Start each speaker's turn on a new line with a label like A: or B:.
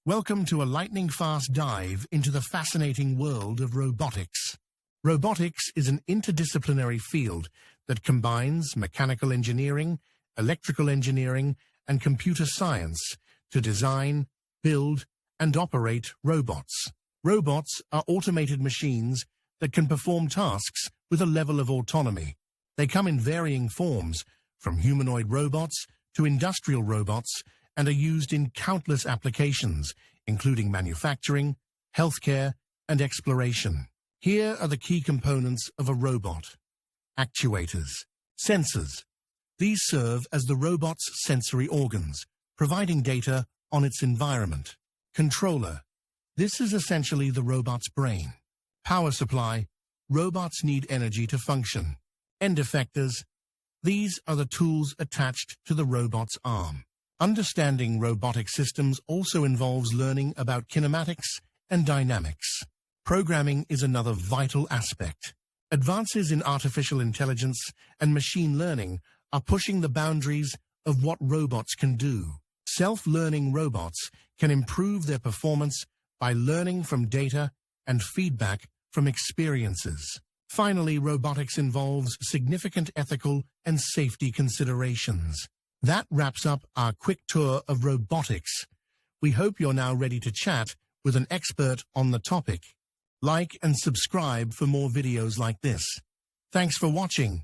A: Welcome to a lightning-fast dive into the fascinating world of robotics. Robotics is an interdisciplinary field that combines mechanical engineering, electrical engineering, and computer science to design, build, and operate robots. Robots are automated machines that can perform tasks with a level of autonomy. They come in varying forms, from humanoid robots to industrial robots, and are used in countless applications, including manufacturing, healthcare, and exploration. Here are the key components of a robot. Actuators. Sensors. These serve as the robot's sensory organs, providing data on its environment. Controller. This is essentially the robot's brain. Power supply. Robots need energy to function. End effectors. These are the tools attached to the robot's arm. Understanding robotic systems also involves learning about kinematics and dynamics. Programming is another vital aspect. Advances in artificial intelligence and machine learning are pushing the boundaries of what robots can do. Self-learning robots can improve their performance by learning from data and feedback from experiences. Finally, robotics involves significant ethical and safety considerations. That wraps up our quick tour of robotics. We hope you're now ready to chat with an expert on the topic. Like and subscribe for more videos like this. Thanks for watching.